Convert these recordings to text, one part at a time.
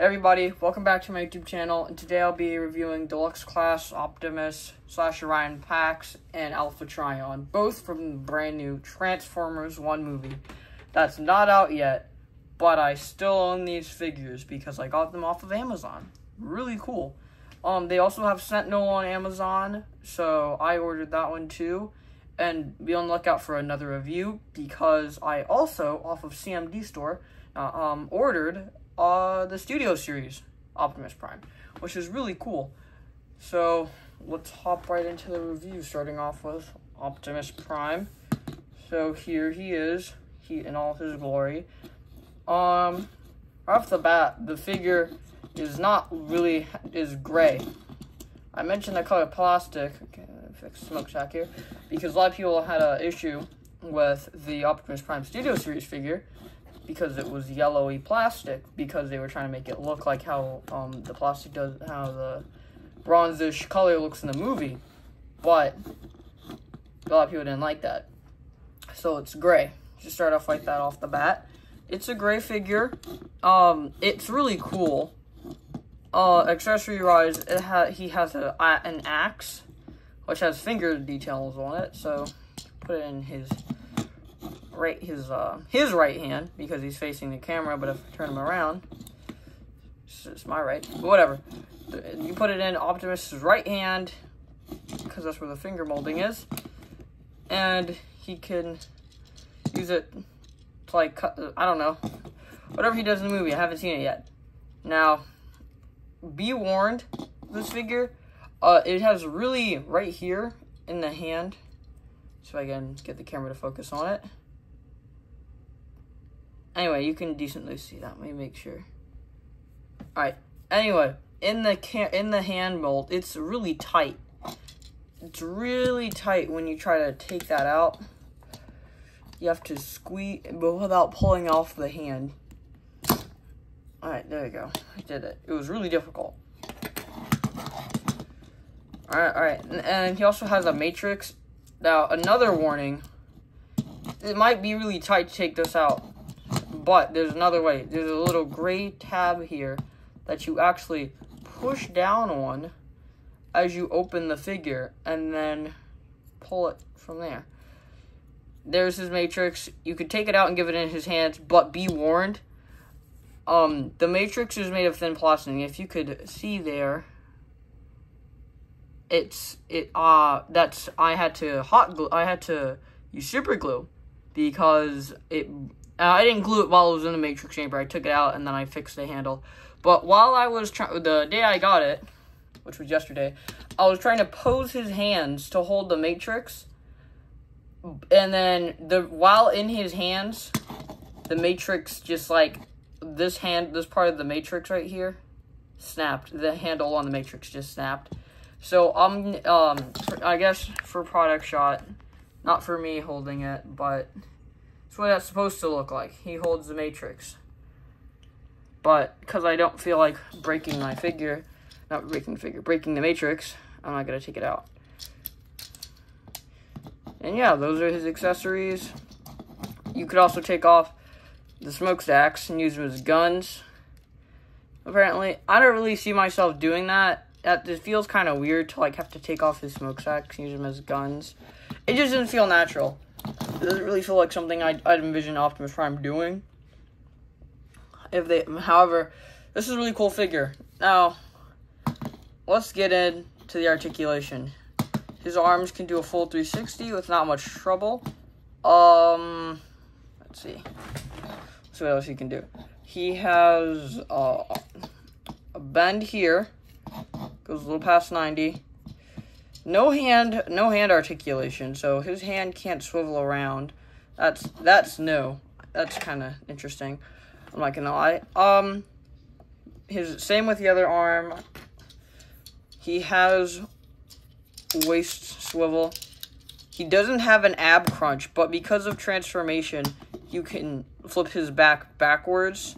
Hey everybody, welcome back to my YouTube channel, and today I'll be reviewing Deluxe Class, Optimus / Orion packs, and Alpha Trion, both from the brand new Transformers 1 movie. That's not out yet, but I still own these figures because I got them off of Amazon. Really cool. They also have Sentinel on Amazon, so I ordered that one too. And be on the lookout for another review because I also, off of CMD Store, ordered the Studio Series Optimus Prime, which is really cool. So let's hop right into the review, starting off with Optimus Prime. So here he is, in all his glory. Right off the bat, the figure is gray. I mentioned the color plastic. Okay, fix smokestack here because a lot of people had an issue with the Optimus Prime Studio Series figure because it was yellowy plastic, because they were trying to make it look like how the plastic does, how the bronzish color looks in the movie. But a lot of people didn't like that, so it's gray. Just start off like that off the bat. It's a gray figure. It's really cool. Accessory wise, he has an axe, which has finger details on it. So put it in his right hand because he's facing the camera. But if I turn him around, it's my right. But whatever. You put it in Optimus's right hand because that's where the finger molding is, and he can use it to like cut. I don't know, whatever he does in the movie. I haven't seen it yet. Now, be warned, this figure, it has really right here in the hand. So I can get the camera to focus on it. Anyway, you can decently see that. Let me make sure. Alright. Anyway, in the hand mold, it's really tight. It's really tight when you try to take that out. You have to squeeze, but without pulling off the hand. Alright, there you go. I did it. It was really difficult. Alright. And he also has a matrix. Now, another warning. It might be really tight to take this out, but there's another way. There's a little gray tab here that you actually push down on as you open the figure, and then pull it from there. There's his matrix. You could take it out and give it in his hands, but be warned. The matrix is made of thin plastic. If you could see there, I had to use super glue because I didn't glue it while it was in the matrix chamber. I took it out and then I fixed the handle. But while I was the day I got it, which was yesterday, I was trying to pose his hands to hold the matrix, and then while in his hands, the matrix just like this part of the matrix right here snapped. The handle on the matrix just snapped. So I guess for product shot, not for me holding it, but it's what that's supposed to look like. He holds the matrix. But because I don't feel like breaking the matrix, I'm not gonna take it out. And yeah, those are his accessories. You could also take off the smokestacks and use them as guns. Apparently, I don't really see myself doing that. It feels kind of weird to like have to take off his smokestacks and use them as guns. It just doesn't feel natural. It doesn't really feel like something I'd envision Optimus Prime doing. However, this is a really cool figure. Now, let's get into the articulation. His arms can do a full 360 with not much trouble. Let's see. Let's see what else he can do. He has a bend here. Goes a little past 90. No hand articulation, so his hand can't swivel around. That's new. That's kind of interesting. I'm not gonna lie. Same with the other arm. He has waist swivel. He doesn't have an ab crunch, but because of transformation, you can flip his back backwards.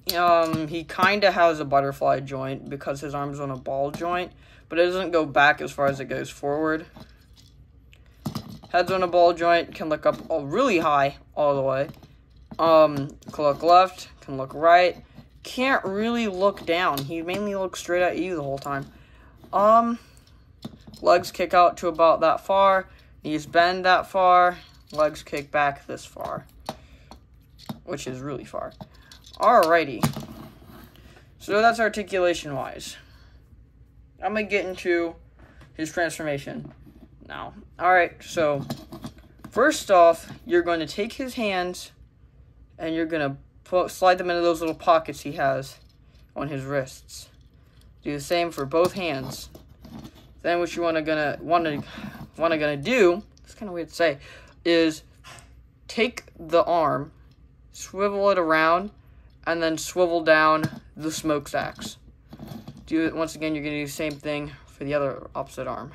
He kind of has a butterfly joint because his arm's on a ball joint, but it doesn't go back as far as it goes forward. Head's on a ball joint, can look up really high all the way. Can look left, can look right. can't really look down. He mainly looks straight at you the whole time. Legs kick out to about that far. Knees bend that far. Legs kick back this far, which is really far. Alrighty. So that's articulation-wise. I'm going to get into his transformation now. Alright, so first off, you're going to take his hands and you're going to slide them into those little pockets he has on his wrists. Do the same for both hands. Then what you want to do, it's kind of weird to say, is take the arm, swivel it around, and then swivel down the smokestacks. Do it once again. You're going to do the same thing for the other opposite arm.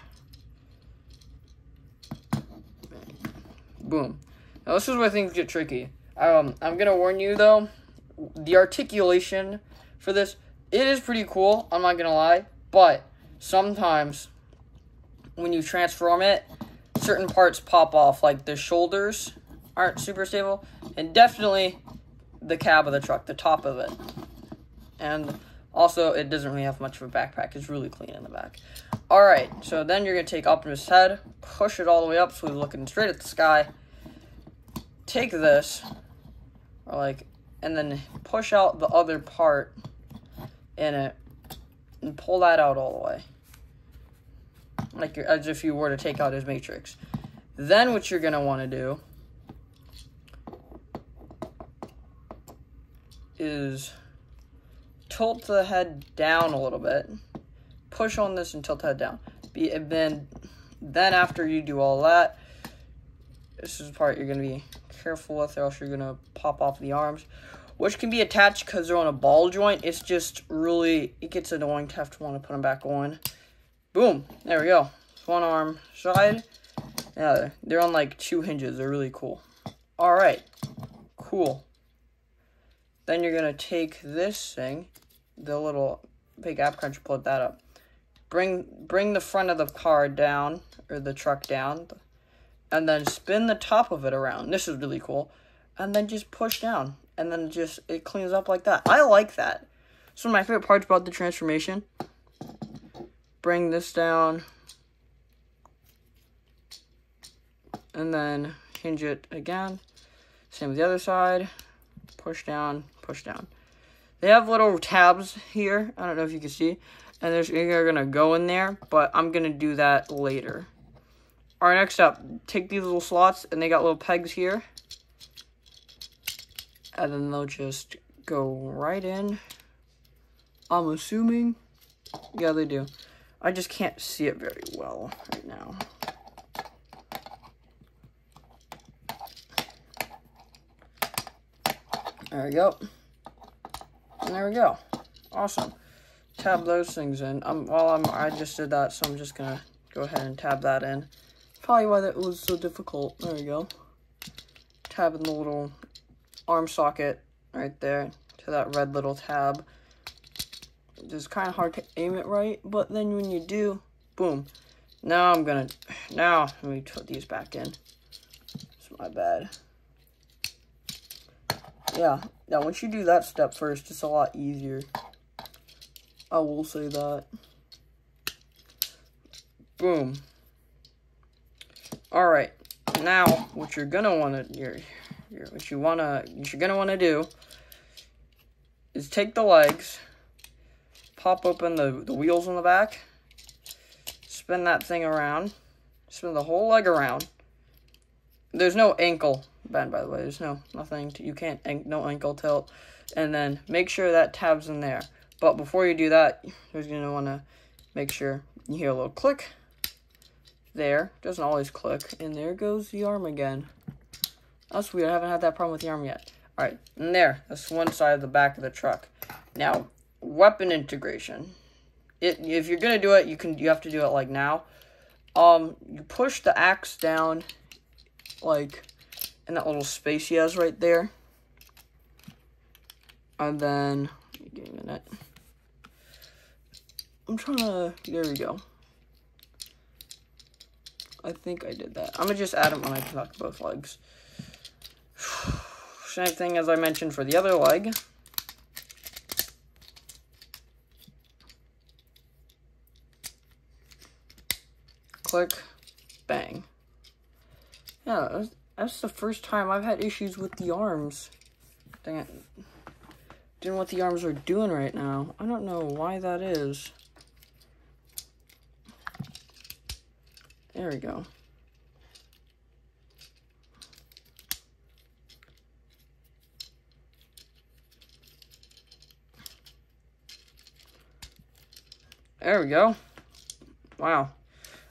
Boom. Now this is where things get tricky. I'm going to warn you though, the articulation for this, it is pretty cool, I'm not going to lie, but sometimes when you transform it, certain parts pop off, like the shoulders aren't super stable, and definitely the cab of the truck, the top of it. And also, it doesn't really have much of a backpack. It's really clean in the back. Alright, so then you're going to take Optimus' head, push it all the way up so he's looking straight at the sky. Take this, and then push out the other part in it, and pull that out all the way. As if you were to take out his matrix. Then what you're going to want to do is tilt the head down a little bit. Push on this and tilt the head down. Then after you do all that, this is the part you're going to be careful with, or else you're going to pop off the arms, which can be attached because they're on a ball joint. It's just really, it gets annoying to have to want to put them back on. Boom. There we go. One arm side. Yeah, they're on like 2 hinges. They're really cool. Alright. Cool. Then you're going to take this thing, the little big ab cruncher, put that up. Bring the front of the car down, or the truck down, and then spin the top of it around. This is really cool. And then just push down. And then it cleans up like that. I like that. It's one of my favorite parts about the transformation. Bring this down. And then hinge it again. Same with the other side. Push down, push down. They have little tabs here. I don't know if you can see. And they're going to go in there. But I'm going to do that later. Alright, next up. Take these little slots. And they got little pegs here. And then they'll just go right in. I'm assuming. Yeah, they do. I just can't see it very well right now. There we go. And there we go. Awesome. Tab those things in. I just did that, so I'm just gonna go ahead and tab that in. Probably why that was so difficult. There we go. Tab in the little arm socket right there to that red little tab. It's kind of hard to aim it right, but then when you do, boom. Now let me put these back in. It's my bad. Yeah, now once you do that step first, it's a lot easier. I will say that. Boom. Alright, now what you're gonna wanna do is take the legs, pop open the wheels on the back, spin that thing around, spin the whole leg around. There's no ankle bend, by the way. There's no ankle tilt. And then make sure that tab's in there. But before you do that, you're going to want to make sure you hear a little click. There. Doesn't always click. And there goes the arm again. That's weird. I haven't had that problem with the arm yet. Alright. And there. That's one side of the back of the truck. Now, weapon integration. If you're going to do it, you have to do it like now. You push the axe down like in that little space he has right there. And then, give me a minute. There we go. I think I did that. I'm going to just add them when I connect both legs. Same thing as I mentioned for the other leg. Click. Bang. Yeah, that's the first time I've had issues with the arms. Dang it. Doing what the arms are doing right now. I don't know why that is. There we go. There we go. Wow.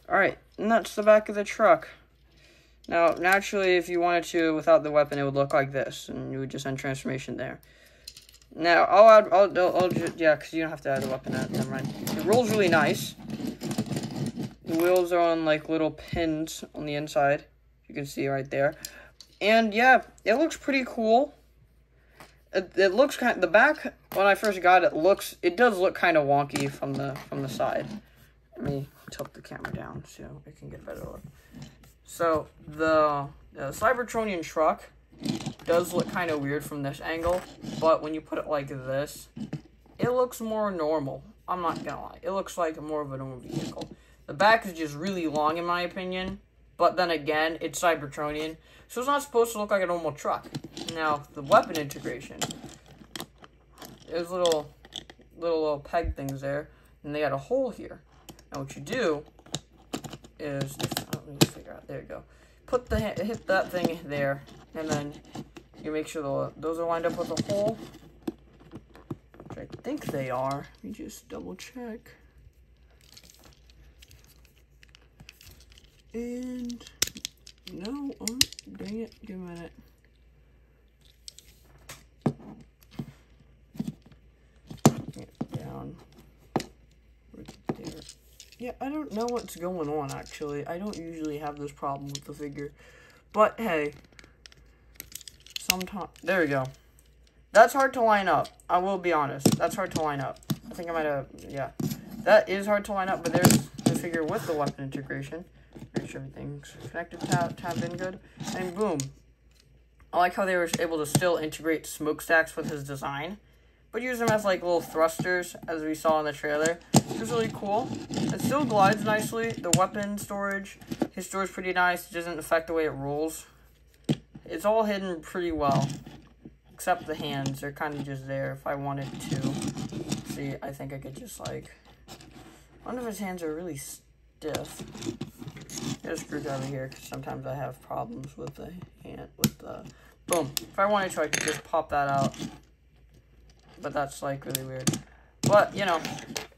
Alright, and that's the back of the truck. Now, naturally, if you wanted to, without the weapon, it would look like this, and you would just end transformation there. Now, I'll yeah, because you don't have to add a weapon. Never mind. It rolls really nice. The wheels are on, like, little pins on the inside. You can see right there. And, yeah, it looks pretty cool. It looks kind of, the back, when I first got it, it does look kind of wonky from the side. Let me tilt the camera down so it can get a better look. So, the Cybertronian truck does look kind of weird from this angle, but when you put it like this, it looks more normal. I'm not gonna lie. It looks like more of a normal vehicle. The back is just really long in my opinion, but then again, it's Cybertronian, so it's not supposed to look like a normal truck. Now, the weapon integration. There's little peg things there, and they got a hole here. Now what you do is, let me just figure out, there you go. Hit that thing there, and then you make sure those are lined up with a hole, which I think they are. Let me just double check. And, no, oh, dang it, give me a minute. Down, right there. Yeah, I don't know what's going on, actually. I don't usually have this problem with the figure. But, hey. Sometimes... There we go. That's hard to line up. I will be honest. That's hard to line up. I think I might have... Yeah. That is hard to line up, but there's the figure with the weapon integration. Make sure everything's connected, tabbed in good. And boom. I like how they were able to still integrate smokestacks with his design, but use them as like little thrusters, as we saw in the trailer. It was really cool. It still glides nicely. The weapon storage, his storage pretty nice. It doesn't affect the way it rolls. It's all hidden pretty well, except the hands. They're kind of just there. If I wanted to see, I think I could just like. One of his hands are really stiff. Get a screwdriver here, because sometimes I have problems with the hand. Boom. If I wanted to, I could just pop that out. But that's like really weird. But, you know,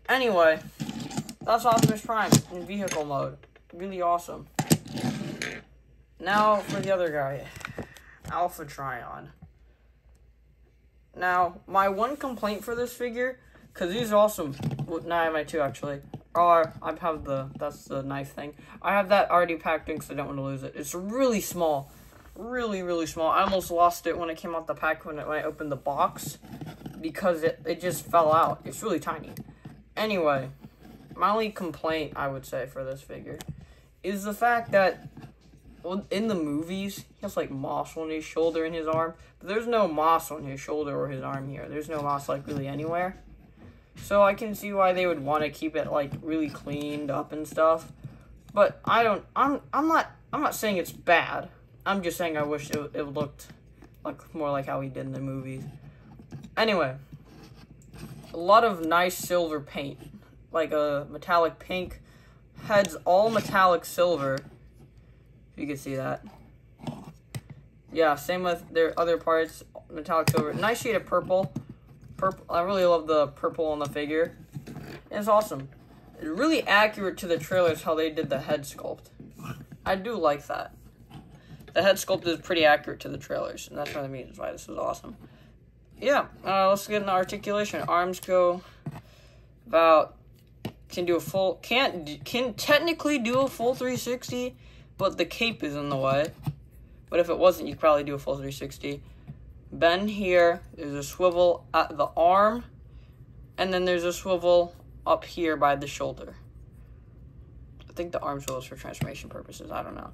anyway, that's Optimus Prime in vehicle mode. Really awesome. Now for the other guy, Alpha Trion. Now, my one complaint for this figure, because these are awesome. Well, now I have my two actually. Or I have that's the knife thing. I have that already packed in because I don't want to lose it. It's really small. Really, really small. I almost lost it when it came out the pack when I opened the box, because it just fell out. It's really tiny. Anyway, my only complaint, I would say, for this figure is the fact that, well, in the movies, he has, like, moss on his shoulder and his arm, but there's no moss on his shoulder or his arm here. There's no moss, like, really anywhere. So I can see why they would want to keep it, like, really cleaned up and stuff. But I'm not saying it's bad. I'm just saying I wish it looked like more like how he did in the movies. Anyway, a lot of nice silver paint, like a metallic pink, heads all metallic silver. If you can see that. Yeah, same with their other parts, metallic silver. Nice shade of purple. Purple. I really love the purple on the figure. It's awesome. It's really accurate to the trailers how they did the head sculpt. I do like that. The head sculpt is pretty accurate to the trailers, and that's one of the reasons why this is awesome. Yeah, let's get into articulation. Arms go about, can technically do a full 360, but the cape is in the way. But if it wasn't, you'd probably do a full 360. Bend here, there's a swivel at the arm, and then there's a swivel up here by the shoulder. I think the arm swivel is for transformation purposes, I don't know.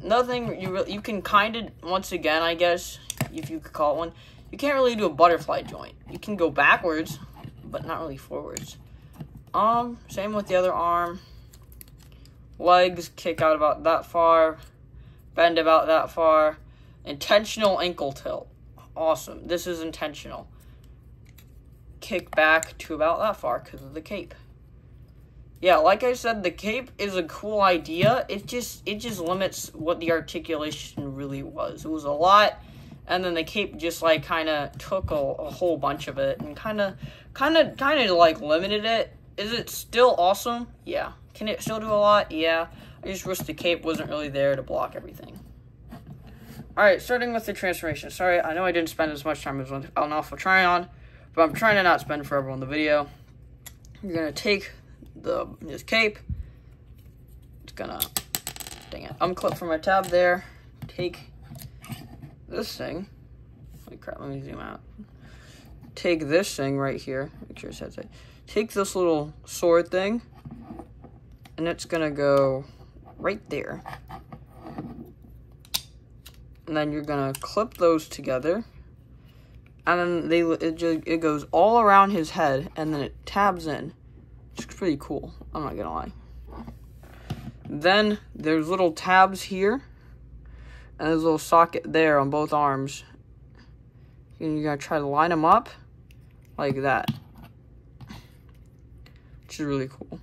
Nothing, you can kind of, once again, I guess, if you could call it one, you can't really do a butterfly joint. You can go backwards, but not really forwards. Same with the other arm. Legs kick out about that far. Bend about that far. Intentional ankle tilt. Awesome. This is intentional. Kick back to about that far because of the cape. Yeah, like I said, the cape is a cool idea. It just limits what the articulation really was. It was a lot, and then the cape just like kind of took a whole bunch of it and kind of like limited it. Is it still awesome? Yeah. Can it still do a lot? Yeah. I just wish the cape wasn't really there to block everything. Alright, starting with the transformation. Sorry, I know I didn't spend as much time as on Alpha Trion, but I'm trying to not spend forever on the video. You're going to take this cape. It's going to, dang it, unclip from my tab there. Take this thing. Holy crap, let me zoom out. Take this thing right here. Make sure it's headset. Take this little sword thing, and it's going to go right there. And then you're going to clip those together. And then it goes all around his head, and then it tabs in. It's pretty cool, I'm not going to lie. Then there's little tabs here. And there's a little socket there on both arms. And you're going to try to line them up like that. Which is really cool.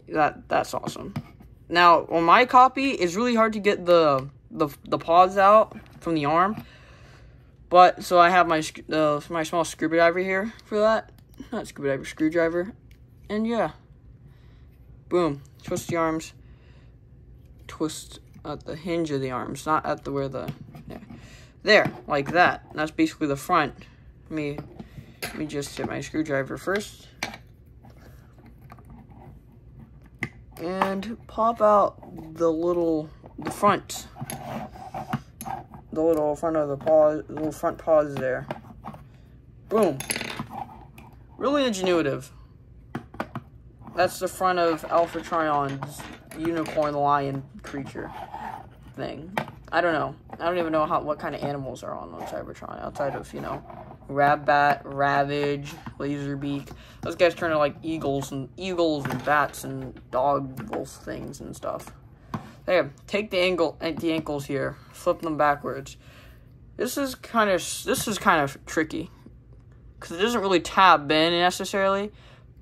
That's awesome. Now, on my copy, it's really hard to get the paws out from the arm, but so I have my small screwdriver here for that. Not screwdriver, screwdriver, and yeah, boom. Twist the arms. Twist at the hinge of the arms, not at there, like that. And that's basically the front. Let me just hit my screwdriver first. And pop out the front. The little front of the paws, the little front paws there. Boom. Really ingenuitive. That's the front of Alpha Trion's unicorn lion creature thing. I don't know. I don't even know what kind of animals are on Cybertron outside of, you know, Rabbat, Ravage, Laserbeak. Those guys turn into like eagles and bats and dog wolf things and stuff. There, take the ankles here, flip them backwards. This is kind of tricky because it doesn't really tab in necessarily,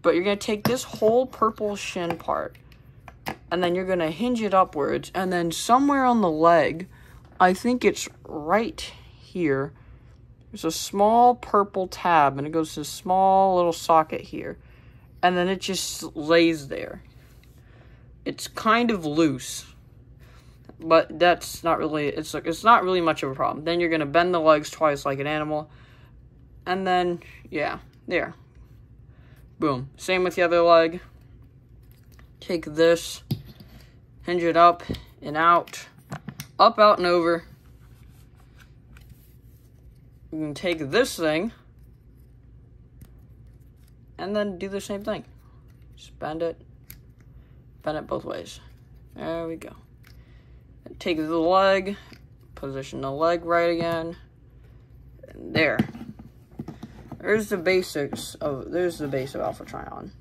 but you're gonna take this whole purple shin part, and then you're gonna hinge it upwards, and then somewhere on the leg, I think it's right here, there's a small purple tab, and it goes to a small little socket here, and then it just lays there. It's kind of loose, but that's not really, it's not really much of a problem. Then you're gonna bend the legs twice like an animal, and then, yeah, there. Boom. Same with the other leg. Take this, hinge it up and out, out, and over. You can take this thing, and then do the same thing. Just bend it both ways. There we go. And take the leg, position the leg right again, and there. There's the base of Alpha Trion.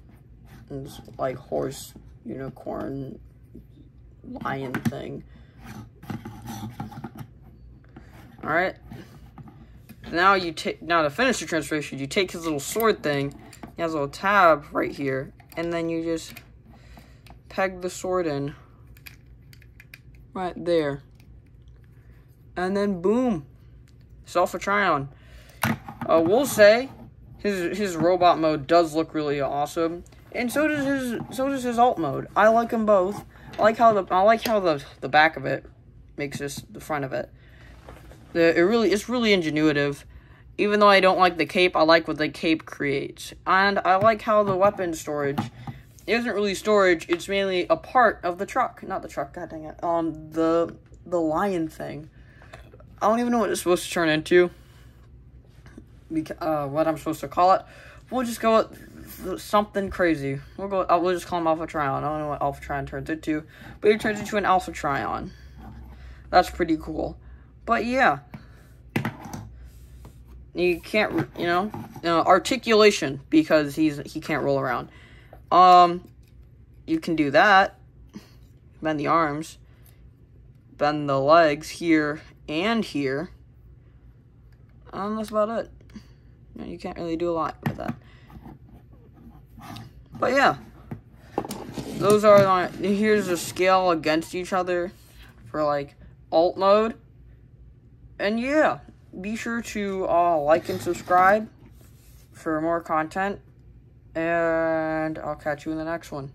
It's like horse, unicorn, lion thing. Alright. Now to finish the transformation, you take his little sword thing, he has a little tab right here, and then you just peg the sword in right there. And then boom. It's Alpha Trion. We'll say his robot mode does look really awesome, and so does his alt mode. I like them both. I like how the back of it makes this the front of it. It's really ingenuitive. Even though I don't like the cape, I like what the cape creates, and I like how the weapon storage isn't really storage. It's mainly a part of the truck, not the truck. God dang it. The lion thing. I don't even know what it's supposed to turn into. What I'm supposed to call it. We'll just go with something crazy. We'll just call him Alpha Trion. I don't know what Alpha Trion turns into, but he turns into an Alpha Trion. That's pretty cool. But yeah, you can't, articulation, because he can't roll around. You can do that. bend the arms, bend the legs here and here. That's about it. You can't really do a lot with that. But yeah, those are here's a scale against each other for like alt mode. And yeah, be sure to like and subscribe for more content. And I'll catch you in the next one.